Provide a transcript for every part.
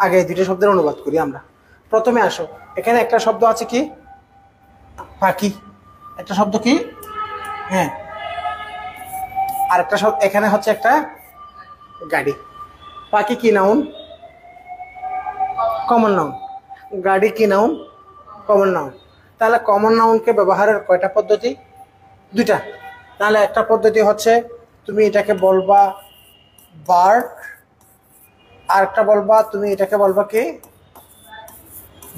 আগে এই দুটো শব্দের অনুবাদ করি আমরা। প্রথমে আসো, এখানে একটা শব্দ আছে কি? পাখি। একটা শব্দ কি? হ্যাঁ। আর একটা শব্দ এখানে হচ্ছে একটা গাড়ি। পাখি কি নাউন? Common noun. গাড়ি কি নাউন? Common noun. তাহলে কমন নাউনকে ব্যবহারের কয়টা পদ্ধতি? দুইটা। তাহলে একটা পদ্ধতি হচ্ছে তুমি এটাকে বলবা বার্ড, আর একটা বলবা তুমি এটাকে বলবা কি?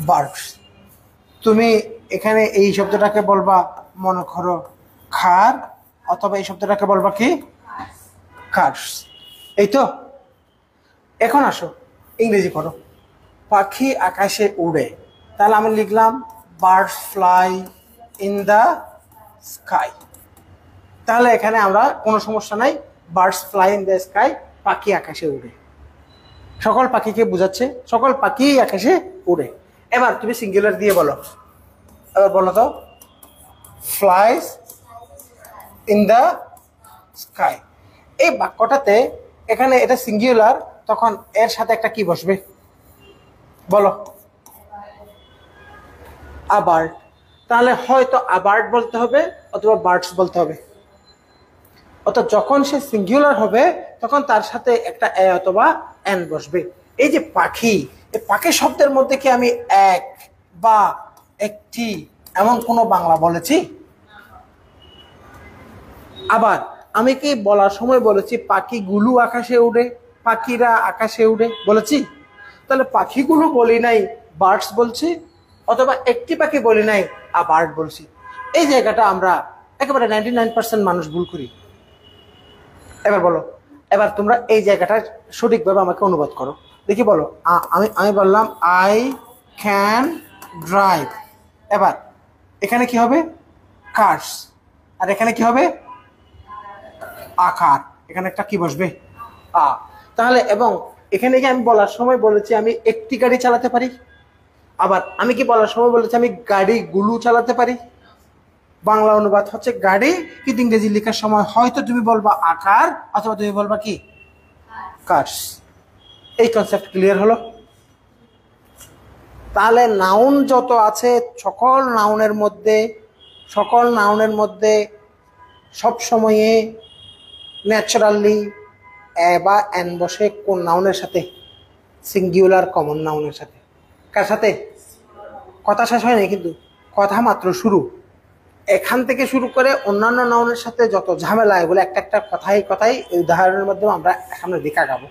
বার্ডস। তুমি এখানে এই শব্দটাকে বলবা মনে করো খার, অথবা এই শব্দটাকে বলবা কি? কার্স। এই তো। এখন আসো ইংরেজি করো। পাখি আকাশে উড়ে, তাহলে আমি লিখলাম birds fly in the sky. তাহলে এখানে আমরা কোনো সমস্যা নাই, birds fly in the sky, পাখি আকাশে উড়ে। সকল পাখিকে বোঝাচ্ছে, সকল পাখি আকাশে উড়ে। এবার তুমি সিঙ্গুলার দিয়ে বলো, এবার বলো তো ফ্লাইস ইন দ্য স্কাই। এই বাক্যটাতে এখানে এটা সিঙ্গুলার, তখন এর সাথে একটা কি বসবে বলো? আবার্ড। তাহলে হয়তো আবার্ড বলতে হবে অথবা বার্ডস বলতে হবে। অর্থাৎ যখন সে সিঙ্গুলার হবে তখন তার সাথে একটা এ অথবা এন বসবে। এই যে পাখি, এই পাখি শব্দের মধ্যে কি আমি এক বা একটি এমন কোনো বাংলা বলেছি? আবার আমি কি বলার সময় বলেছি পাখিগুলো আকাশে উড়ে, পাখিরা আকাশে উড়ে বলেছি? তাহলে পাখিগুলো বলি নাই, বার্ডস বলছি, অথবা একটি পাখি বলি নাই আর বার্ড বলছি। এই জায়গাটা আমরা একেবারে 99% মানুষ ভুল করি। এবার বলো, এবার তোমরা এই জায়গাটা সঠিকভাবে আমাকে অনুবাদ করো। দেখি বলো, আমি বললাম আই ক্যান ড্রাইভ। এবার এখানে কি হবে? কার্স। আর এখানে কি হবে? আকার। এখানে একটা কি বসবে? আ। তাহলে এবং এখানে কি আমি বলার সময় বলেছি আমি একটি গাড়ি চালাতে পারি? আবার আমি কি বলার সময় বলেছি আমি গাড়িগুলো চালাতে পারি? বাংলা অনুবাদ হচ্ছে গাড়ি, কিন্তু ইংরেজি লেখার সময় হয়তো তুমি বলবা আকার অথবা তুমি বলবা কি? কার্স। এই কনসেপ্ট ক্লিয়ার হলো? তাহলে নাউন যত আছে সকল নাউনের মধ্যে সব সময়ে ন্যাচারালি এ বা এন বসে কোন নাউনের সাথে? সিঙ্গুলার কমন নাউনের সাথে। কার সাথে? কথা শেষ হয় না কিন্তু, কথা মাত্র শুরু। এখান থেকে শুরু করে অন্যান্য নাউনের সাথে যত ঝামেলা, এগুলো একটা একটা কথাই এই উদাহরণের মাধ্যমে আমরা সামনে দিকে আগাবো।